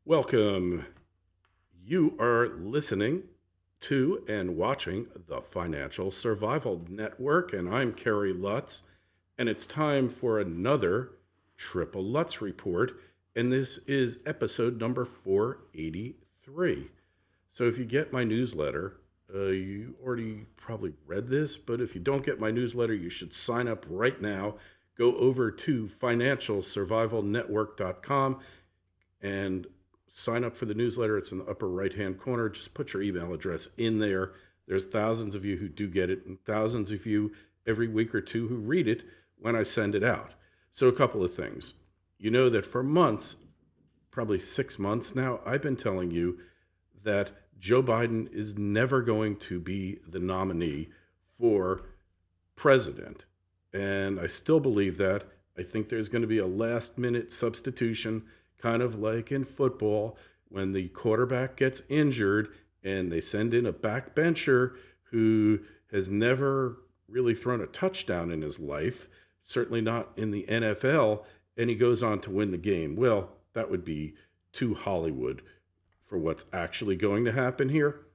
Welcome. You are listening to and watching the Financial Survival Network, and I'm Kerry Lutz, and it's time for another Triple Lutz report, and this is episode number 483. So if you get my newsletter, you already probably read this, but if you don't get my newsletter, you should sign up right now. Go over to financialsurvivalnetwork.com and sign up for the newsletter. It's in the upper right-hand corner. Just put your email address in there. There's thousands of you who do get it and thousands of you every week or two who read it when I send it out. So a couple of things. You know that for months, probably 6 months now, I've been telling you that Joe Biden is never going to be the nominee for president. And I still believe that. I think there's going to be a last-minute substitution, kind of like in football, when the quarterback gets injured and they send in a backbencher who has never really thrown a touchdown in his life, certainly not in the NFL, and he goes on to win the game. Well, that would be too Hollywood for what's actually going to happen here.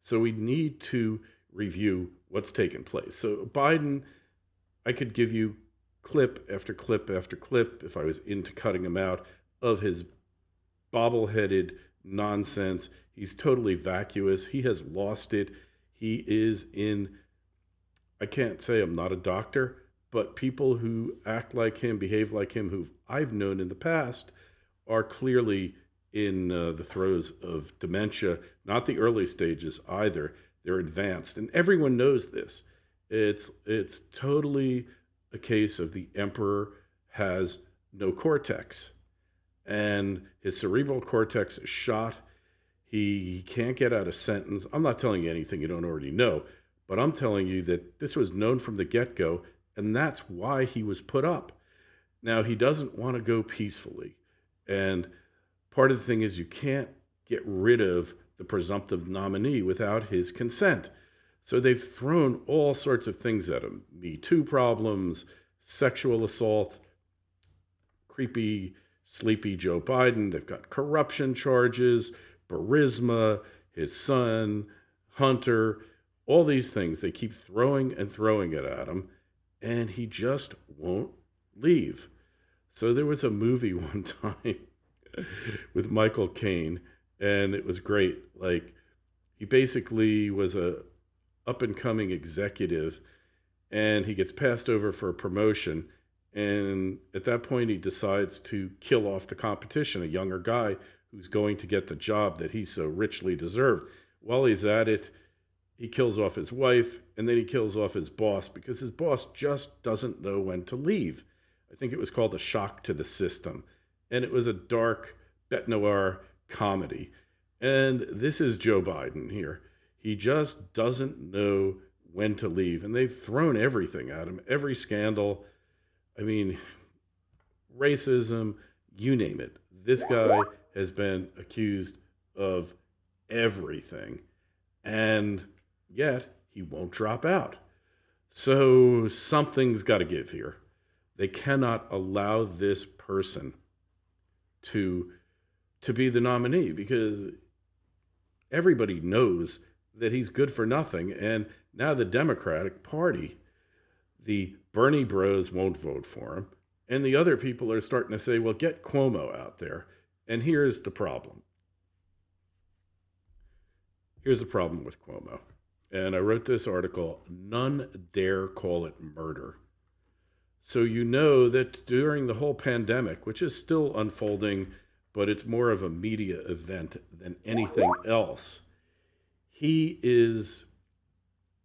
So we need to review what's taken place. So Biden, I could give you clip after clip after clip, if I was into cutting him out, of his bobble-headed nonsense. He's totally vacuous. He has lost it. He is in, I can't say I'm not a doctor, but people who act like him, behave like him, who I've known in the past, are clearly in the throes of dementia. Not the early stages either. They're advanced. And everyone knows this. It's totally a case of the emperor has no cortex. And his cerebral cortex is shot. He can't get out a sentence. I'm not telling you anything you don't already know, but I'm telling you that this was known from the get-go, and that's why he was put up. Now, he doesn't want to go peacefully. And part of the thing is you can't get rid of the presumptive nominee without his consent. So they've thrown all sorts of things at him. Me Too problems, sexual assault, creepy, sleepy Joe Biden. They've got corruption charges, Burisma, his son, Hunter, all these things. They keep throwing and throwing it at him, and he just won't leave. So there was a movie one time with Michael Caine, and it was great. Like, he basically was a up-and-coming executive, and he gets passed over for a promotion. And at that point, he decides to kill off the competition, a younger guy who's going to get the job that he so richly deserved. While he's at it, he kills off his wife, and then he kills off his boss because his boss just doesn't know when to leave. I think it was called A Shock to the System. And it was a dark bête noir comedy. And this is Joe Biden here. He just doesn't know when to leave. And they've thrown everything at him, every scandal. I mean, racism, you name it. This guy has been accused of everything, and yet he won't drop out. So something's got to give here. They cannot allow this person to be the nominee because everybody knows that he's good for nothing. And now the Democratic Party, the Bernie bros, won't vote for him. And the other people are starting to say, well, get Cuomo out there. And here's the problem. Here's the problem with Cuomo. And I wrote this article, None Dare Call It Murder. So you know that during the whole pandemic, which is still unfolding, but it's more of a media event than anything else, he's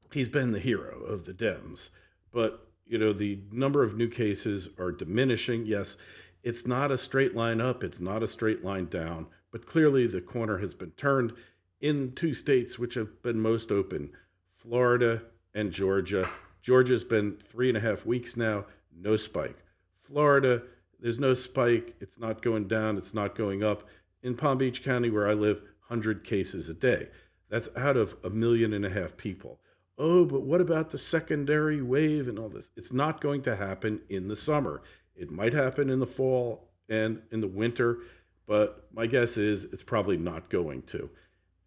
been the hero of the Dems. But, you know, the number of new cases are diminishing. Yes, it's not a straight line up. It's not a straight line down. But clearly the corner has been turned in two states which have been most open, Florida and Georgia. Georgia's been 3.5 weeks now, no spike. Florida, there's no spike. It's not going down. It's not going up. In Palm Beach County, where I live, 100 cases a day. That's out of 1.5 million people. Oh, but what about the secondary wave and all this? It's not going to happen in the summer. It might happen in the fall and in the winter, but my guess is it's probably not going to.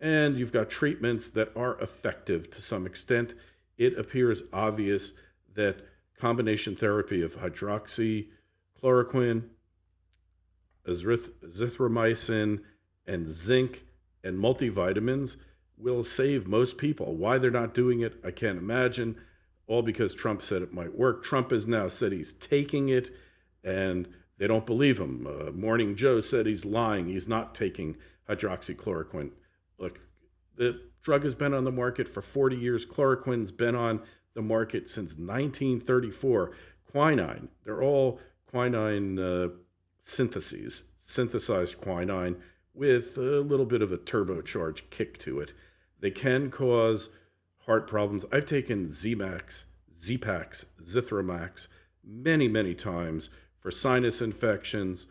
And you've got treatments that are effective to some extent. It appears obvious that combination therapy of hydroxychloroquine, azithromycin, and zinc and multivitamins will save most people. Why they're not doing it, I can't imagine. All because Trump said it might work. Trump has now said he's taking it, and they don't believe him. Morning Joe said he's lying. He's not taking hydroxychloroquine. Look, the drug has been on the market for 40 years. Chloroquine's been on the market since 1934. Quinine, they're all quinine synthesized quinine with a little bit of a turbocharged kick to it. They can cause heart problems. I've taken Z-Pax, Zithromax many, many times for sinus infections,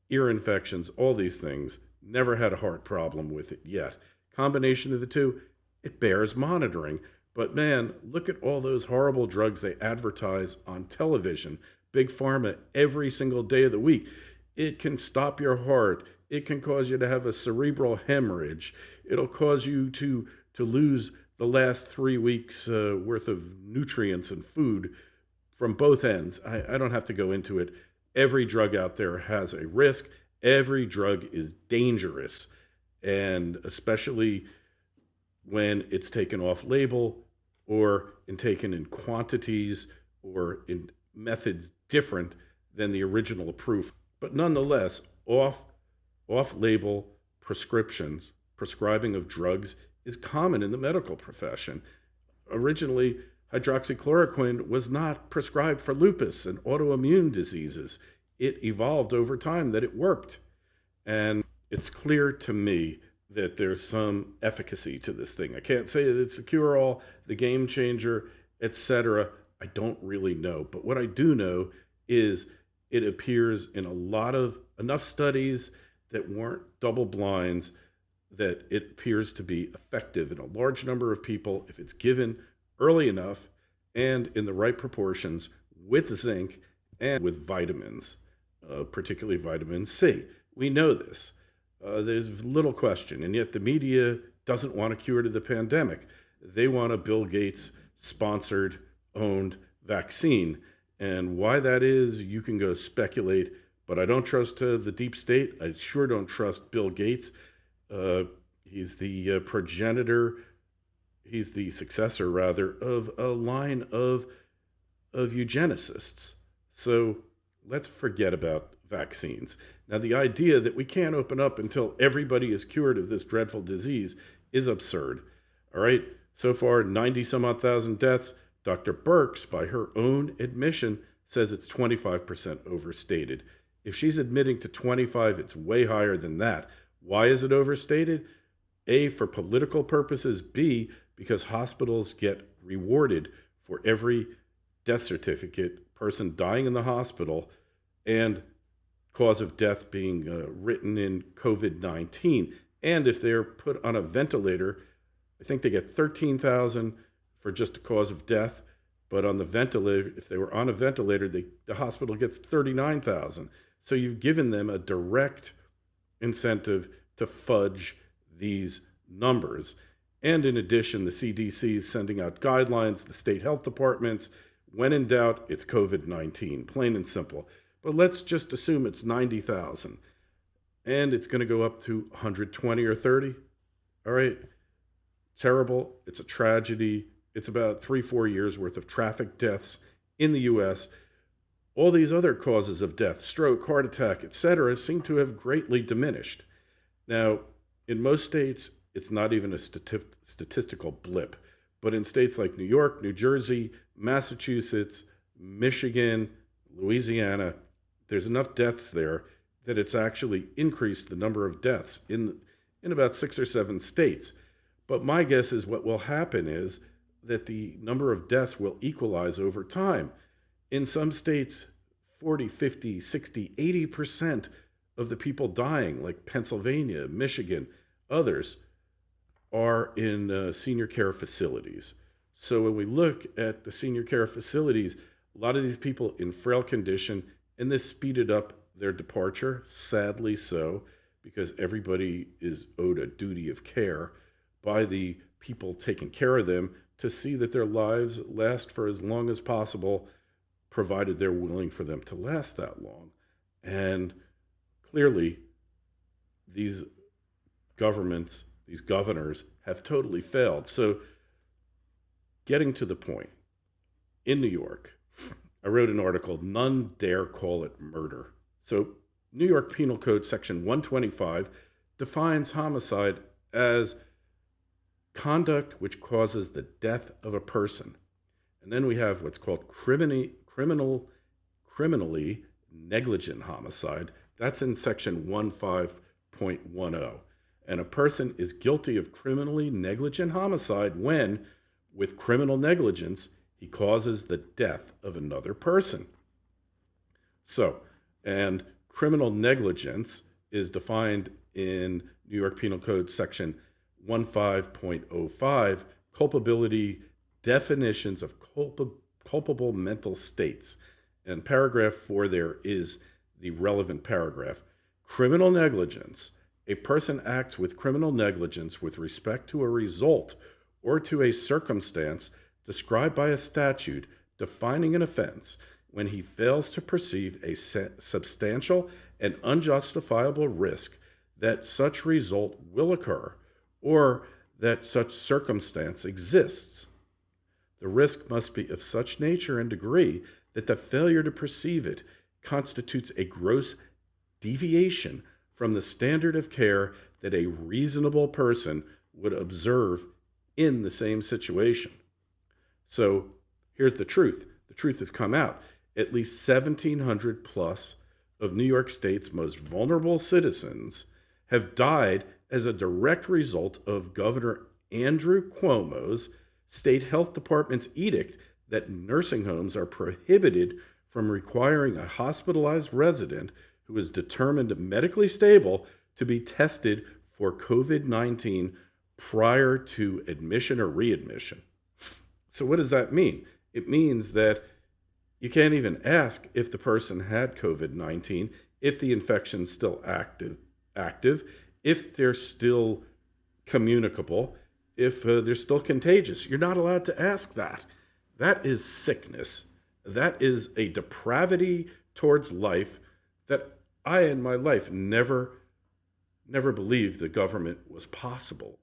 ear infections, all these things. Never had a heart problem with it yet. Combination of the two, it bears monitoring. But man, look at all those horrible drugs they advertise on television. Big Pharma every single day of the week. It can stop your heart. It can cause you to have a cerebral hemorrhage. It'll cause you to lose the last 3 weeks worth of nutrients and food from both ends. I don't have to go into it. Every drug out there has a risk. Every drug is dangerous, and especially when it's taken off label or taken in quantities or in methods different than the original proof. But nonetheless, off-label prescribing of drugs is common in the medical profession. Originally, hydroxychloroquine was not prescribed for lupus and autoimmune diseases. It evolved over time that it worked. And it's clear to me that there's some efficacy to this thing. I can't say that it's the cure-all, the game changer, etc. I don't really know. But what I do know is it appears in enough studies that weren't double blinds that it appears to be effective in a large number of people if it's given early enough and in the right proportions with zinc and with vitamins, particularly vitamin C. We know this. There's little question, and yet the media doesn't want a cure to the pandemic. They want a Bill Gates sponsored, owned vaccine. And why that is, you can go speculate, but I don't trust the deep state. I sure don't trust Bill Gates. He's the progenitor, he's the successor, rather, of a line of eugenicists. So let's forget about vaccines. Now, the idea that we can't open up until everybody is cured of this dreadful disease is absurd. All right, so far, 90 some odd thousand deaths. Dr. Birx, by her own admission, says it's 25% overstated. If she's admitting to 25, it's way higher than that. Why is it overstated? A, for political purposes. B, because hospitals get rewarded for every death certificate, person dying in the hospital, and cause of death being written in COVID-19. And if they're put on a ventilator, I think they get $13,000 for just a cause of death. But on the ventilator, if they were on a ventilator, the hospital gets $39,000. So you've given them a direct incentive to fudge these numbers. And in addition, the CDC is sending out guidelines, the state health departments. When in doubt, it's COVID-19, plain and simple. But let's just assume it's 90,000 and it's going to go up to 120 or 30. All right. Terrible. It's a tragedy. It's about 3-4 years worth of traffic deaths in the U.S. All these other causes of death, stroke, heart attack, etc., seem to have greatly diminished. Now, in most states, it's not even a statistical blip. But in states like New York, New Jersey, Massachusetts, Michigan, Louisiana, there's enough deaths there that it's actually increased the number of deaths in about 6 or 7 states. But my guess is what will happen is that the number of deaths will equalize over time. In some states, 40, 50, 60, 80% of the people dying, like Pennsylvania, Michigan, others, are in senior care facilities. So when we look at the senior care facilities, a lot of these people in frail condition, and this speeded up their departure, sadly so. because everybody is owed a duty of care by the people taking care of them to see that their lives last for as long as possible, provided they're willing for them to last that long. And clearly, these governments, these governors, have totally failed. So, getting to the point, in New York, I wrote an article, None Dare Call It Murder. So, New York Penal Code Section 125 defines homicide as conduct which causes the death of a person. And then we have what's called criminally negligent homicide. That's in Section 15.10. And a person is guilty of criminally negligent homicide when, with criminal negligence, he causes the death of another person. So, and criminal negligence is defined in New York Penal Code Section 15.05, culpability definitions of culpable mental states. And paragraph 4 there is the relevant paragraph. Criminal negligence. A person acts with criminal negligence with respect to a result or to a circumstance described by a statute defining an offense when he fails to perceive a substantial and unjustifiable risk that such result will occur or that such circumstance exists. The risk must be of such nature and degree that the failure to perceive it constitutes a gross deviation from the standard of care that a reasonable person would observe in the same situation. So here's the truth. The truth has come out. At least 1,700 plus of New York State's most vulnerable citizens have died as a direct result of Governor Andrew Cuomo's state health department's edict that nursing homes are prohibited from requiring a hospitalized resident who is determined medically stable to be tested for COVID-19 prior to admission or readmission. So what does that mean? It means that you can't even ask if the person had COVID-19, if the infection's still active, if they're still communicable, if they're still contagious. You're not allowed to ask that. That is sickness. That is a depravity towards life that I in my life never believed the government was possible,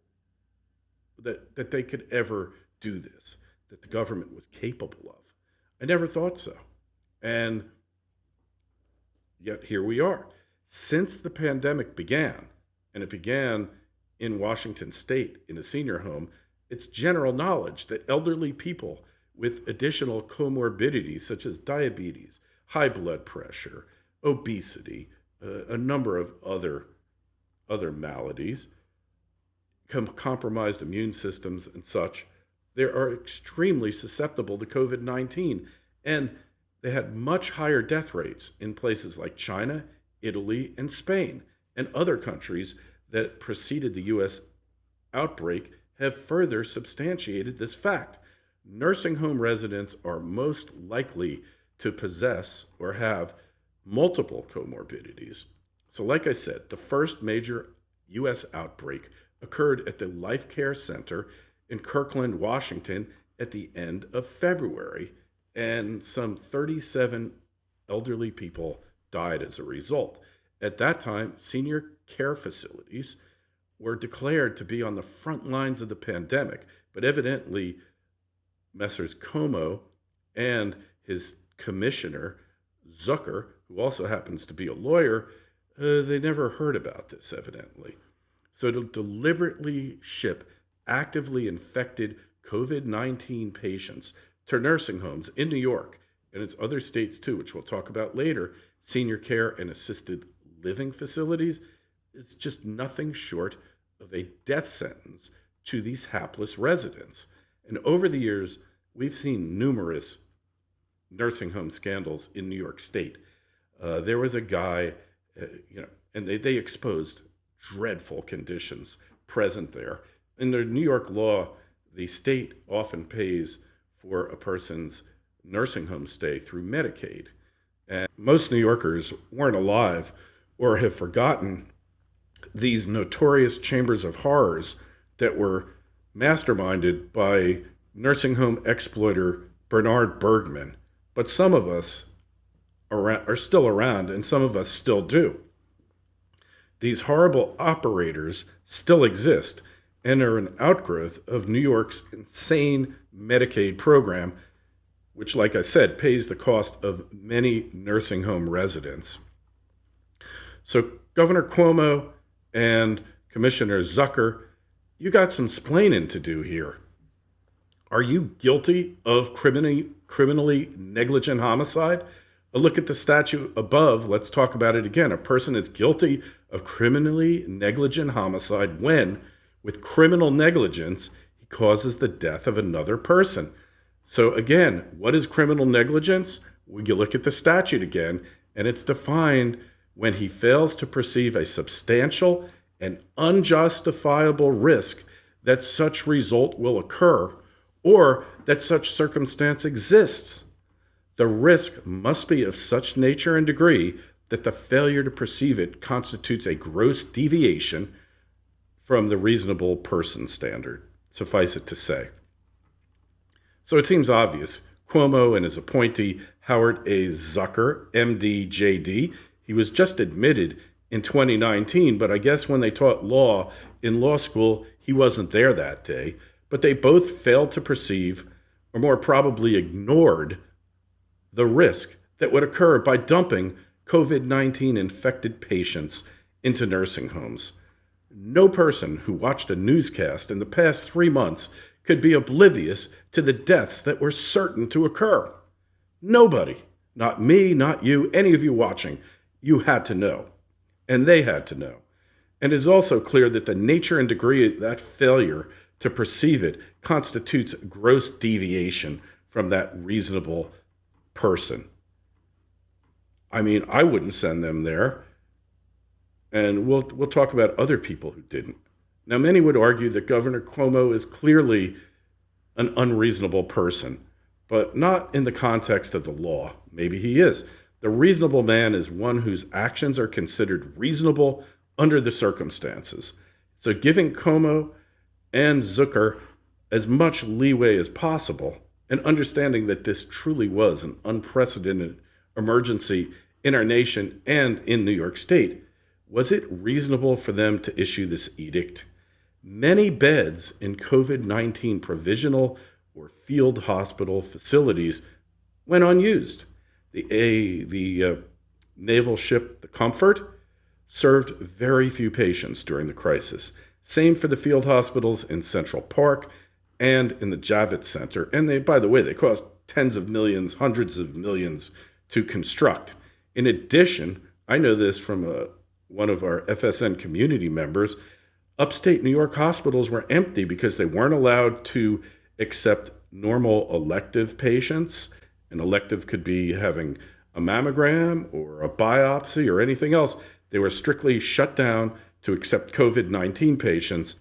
that they could ever do this, that the government was capable of. I never thought so. And yet here we are. Since the pandemic began, and it began in Washington State in a senior home, it's general knowledge that elderly people with additional comorbidities such as diabetes, high blood pressure, obesity, a number of other maladies, compromised immune systems and such, they are extremely susceptible to COVID-19. And they had much higher death rates in places like China, Italy, and Spain. And other countries that preceded the U.S. outbreak have further substantiated this fact. Nursing home residents are most likely to possess or have multiple comorbidities. So like I said, the first major U.S. outbreak occurred at the Life Care Center in Kirkland, Washington at the end of February, and some 37 elderly people died as a result. At that time, senior care facilities were declared to be on the front lines of the pandemic, but evidently Messrs. Cuomo and his commissioner, Zucker, who also happens to be a lawyer, they never heard about this, evidently. So to deliberately ship actively infected COVID-19 patients to nursing homes in New York, and its other states too, which we'll talk about later, senior care and assisted living facilities, is just nothing short of a death sentence to these hapless residents. And over the years, we've seen numerous nursing home scandals in New York State. There was a guy, and they exposed dreadful conditions present there. In the New York law, the state often pays for a person's nursing home stay through Medicaid. And most New Yorkers weren't alive or have forgotten these notorious chambers of horrors that were masterminded by nursing home exploiter Bernard Bergman. But some of us are still around, and some of us still do. These horrible operators still exist and are an outgrowth of New York's insane Medicaid program, which, like I said, pays the cost of many nursing home residents. So, Governor Cuomo and Commissioner Zucker, you got some splaining to do here. Are you guilty of criminally negligent homicide? A look at the statute above. Let's talk about it again. A person is guilty of criminally negligent homicide when, with criminal negligence, he causes the death of another person. So again, what is criminal negligence? Well, you look at the statute again, and it's defined when he fails to perceive a substantial and unjustifiable risk that such result will occur or that such circumstance exists. The risk must be of such nature and degree that the failure to perceive it constitutes a gross deviation from the reasonable person standard, suffice it to say. So it seems obvious. Cuomo and his appointee, Howard A. Zucker, MD, JD, he was just admitted in 2019, but I guess when they taught law in law school, he wasn't there that day. But they both failed to perceive, or more probably ignored, the risk that would occur by dumping COVID-19 infected patients into nursing homes. No person who watched a newscast in the past 3 months could be oblivious to the deaths that were certain to occur. Nobody, not me, not you, any of you watching, you had to know. And they had to know. And it is also clear that the nature and degree of that failure to perceive it constitutes gross deviation from that reasonable person. I mean, I wouldn't send them there. And we'll talk about other people who didn't. Now, many would argue that Governor Cuomo is clearly an unreasonable person, but not in the context of the law. Maybe he is. The reasonable man is one whose actions are considered reasonable under the circumstances. So giving Cuomo and Zucker as much leeway as possible and understanding that this truly was an unprecedented emergency in our nation and in New York State, was it reasonable for them to issue this edict? Many beds in COVID-19 provisional or field hospital facilities went unused. The naval ship, the Comfort, served very few patients during the crisis. Same for the field hospitals in Central Park and in the Javits Center. And they, by the way, they cost tens of millions, hundreds of millions to construct. In addition, I know this from one of our FSN community members, upstate New York hospitals were empty because they weren't allowed to accept normal elective patients. An elective could be having a mammogram or a biopsy or anything else. They were strictly shut down to accept COVID-19 patients.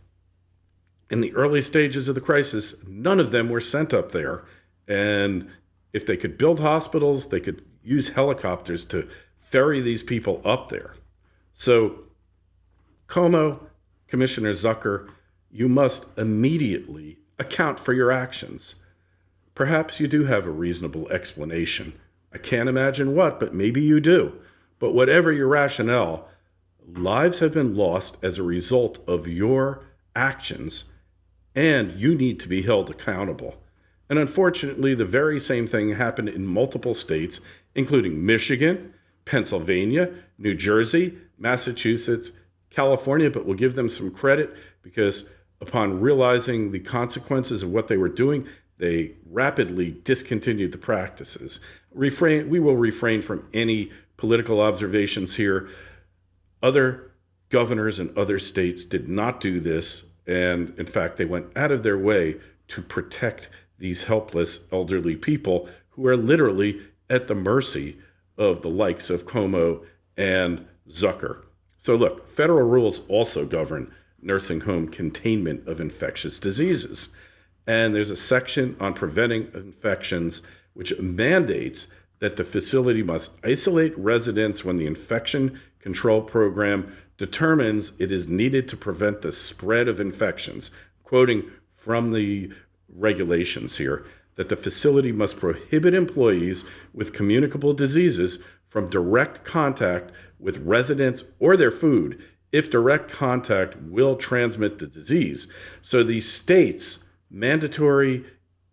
In the early stages of the crisis, none of them were sent up there. And if they could build hospitals, they could use helicopters to ferry these people up there. So, Cuomo, Commissioner Zucker, you must immediately account for your actions. Perhaps you do have a reasonable explanation. I can't imagine what, but maybe you do. But whatever your rationale, lives have been lost as a result of your actions, and you need to be held accountable. And unfortunately, the very same thing happened in multiple states, including Michigan, Pennsylvania, New Jersey, Massachusetts, California, but we'll give them some credit because upon realizing the consequences of what they were doing, they rapidly discontinued the practices. We will refrain from any political observations here. Other governors in other states did not do this, and in fact, they went out of their way to protect these helpless elderly people who are literally at the mercy of the likes of Cuomo and Zucker. So look, federal rules also govern nursing home containment of infectious diseases. And there's a section on preventing infections which mandates that the facility must isolate residents when the infection control program determines it is needed to prevent the spread of infections, quoting from the regulations here, that the facility must prohibit employees with communicable diseases from direct contact with residents or their food if direct contact will transmit the disease. So the state's mandatory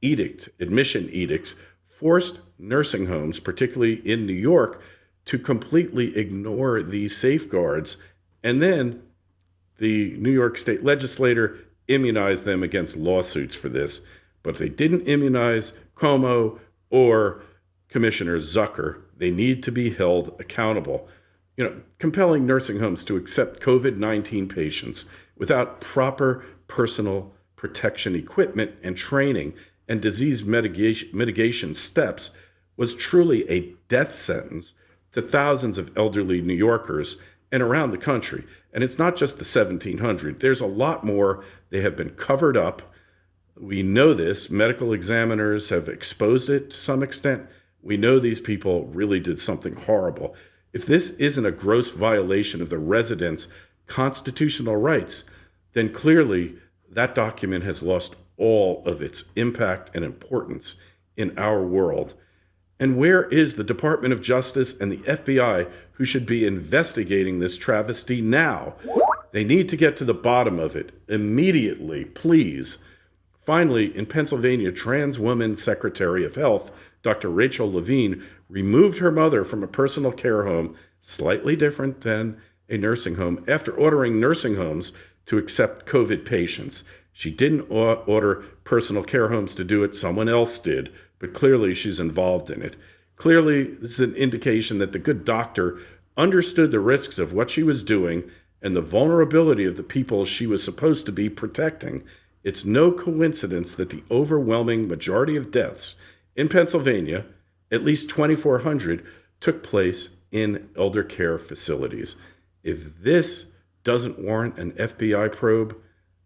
admission edicts, forced nursing homes, particularly in New York, to completely ignore these safeguards. And then the New York State legislature immunized them against lawsuits for this. But they didn't immunize Cuomo or Commissioner Zucker. They need to be held accountable. Compelling nursing homes to accept COVID-19 patients without proper personal protection equipment and training and disease mitigation steps was truly a death sentence to thousands of elderly New Yorkers and around the country. And it's not just the 1,700. There's a lot more. They have been covered up. We know this. Medical examiners have exposed it to some extent. We know these people really did something horrible. If this isn't a gross violation of the residents' constitutional rights, then clearly that document has lost all of its impact and importance in our world. And where is the Department of Justice and the FBI, who should be investigating this travesty now? They need to get to the bottom of it immediately, please. Finally, in Pennsylvania, trans woman Secretary of Health, Dr. Rachel Levine, removed her mother from a personal care home, slightly different than a nursing home, after ordering nursing homes to accept COVID patients. She didn't order personal care homes to do it, someone else did, but clearly she's involved in it. Clearly, this is an indication that the good doctor understood the risks of what she was doing and the vulnerability of the people she was supposed to be protecting. It's no coincidence that the overwhelming majority of deaths in Pennsylvania, at least 2,400, took place in elder care facilities. If this doesn't warrant an FBI probe,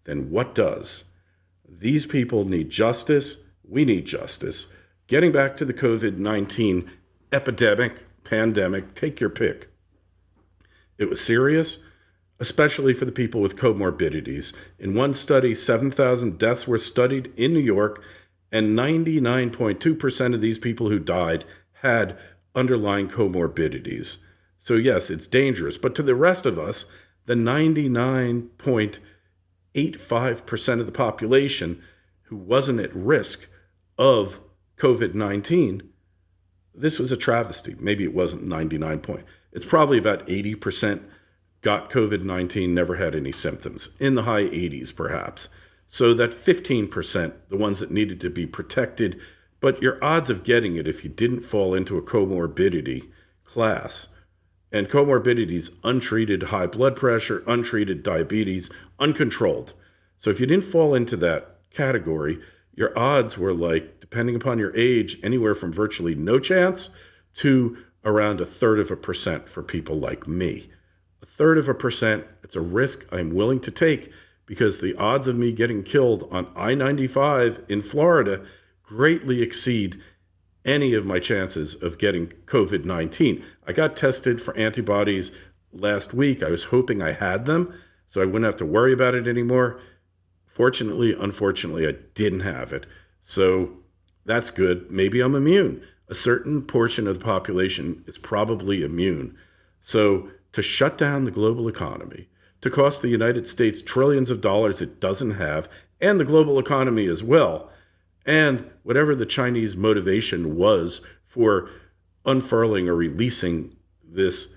then what does? These people need justice. We need justice. Getting back to the COVID-19 epidemic, pandemic, take your pick. It was serious, especially for the people with comorbidities. In one study, 7,000 deaths were studied in New York, and 99.2% of these people who died had underlying comorbidities. So yes, it's dangerous. But to the rest of us, the 99.85% of the population who wasn't at risk of COVID-19, this was a travesty. Maybe it wasn't 99 point. It's probably about 80% got COVID-19, never had any symptoms, in the high 80s perhaps. So that 15%, the ones that needed to be protected, but your odds of getting it if you didn't fall into a comorbidity class. And comorbidities, untreated high blood pressure, untreated diabetes, uncontrolled. So if you didn't fall into that category, your odds were, like, depending upon your age, anywhere from virtually no chance to around 1/3% for people like me. 1/3%, it's a risk I'm willing to take because the odds of me getting killed on I-95 in Florida greatly exceed any of my chances of getting COVID-19. I got tested for antibodies last week. I was hoping I had them so I wouldn't have to worry about it anymore. Fortunately, unfortunately, I didn't have it. So that's good. Maybe I'm immune. A certain portion of the population is probably immune. So to shut down the global economy, to cost the United States trillions of dollars it doesn't have, and the global economy as well, and whatever the Chinese motivation was for unfurling or releasing this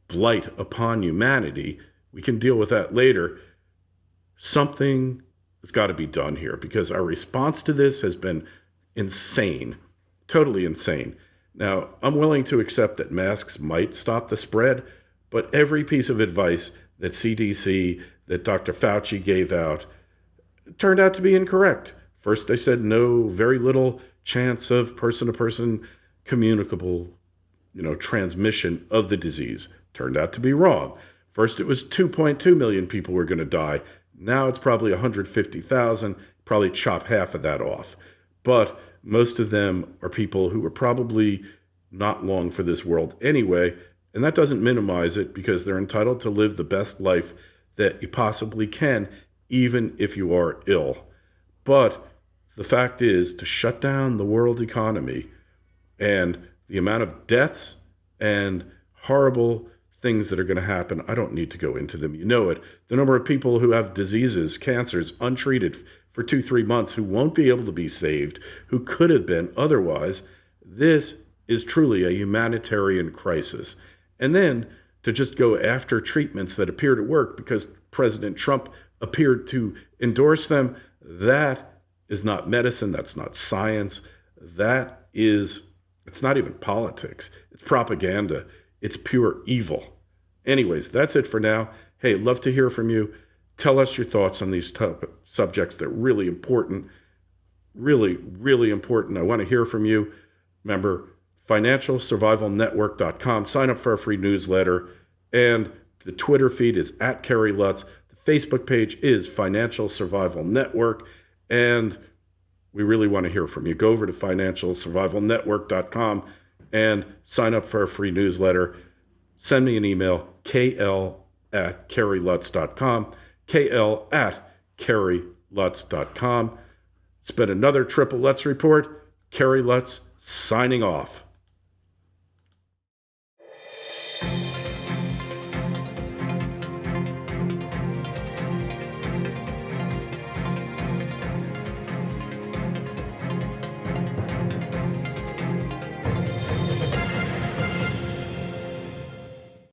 blight upon humanity, we can deal with that later. Something has got to be done here because our response to this has been insane, totally insane. Now, I'm willing to accept that masks might stop the spread, but every piece of advice that CDC, that Dr. Fauci gave out, turned out to be incorrect. First, they said no, very little chance of person-to-person communicable, transmission of the disease. Turned out to be wrong. First, it was 2.2 million people were going to die. Now it's probably 150,000, probably chop half of that off. But most of them are people who were probably not long for this world anyway. And that doesn't minimize it, because they're entitled to live the best life that you possibly can, even if you are ill. But the fact is, to shut down the world economy and the amount of deaths and horrible things that are going to happen, I don't need to go into them. You know it. The number of people who have diseases, cancers, untreated for 2-3 months, who won't be able to be saved, who could have been otherwise. This is truly a humanitarian crisis. And then to just go after treatments that appear to work because President Trump appeared to endorse them, that is not medicine. That's not science. It's not even politics. It's propaganda. It's pure evil. Anyways, that's it for now. Hey, love to hear from you. Tell us your thoughts on these subjects. They're really important. Really, really important. I want to hear from you. Remember, financialsurvivalnetwork.com. Sign up for our free newsletter. And the Twitter feed is @Kerry Lutz. The Facebook page is Financial Survival Network. And we really want to hear from you. Go over to financialsurvivalnetwork.com and sign up for our free newsletter. Send me an email, kl@kerrylutz.com, kl@kerrylutz.com. It's been another Triple Lutz Report. Kerry Lutz signing off.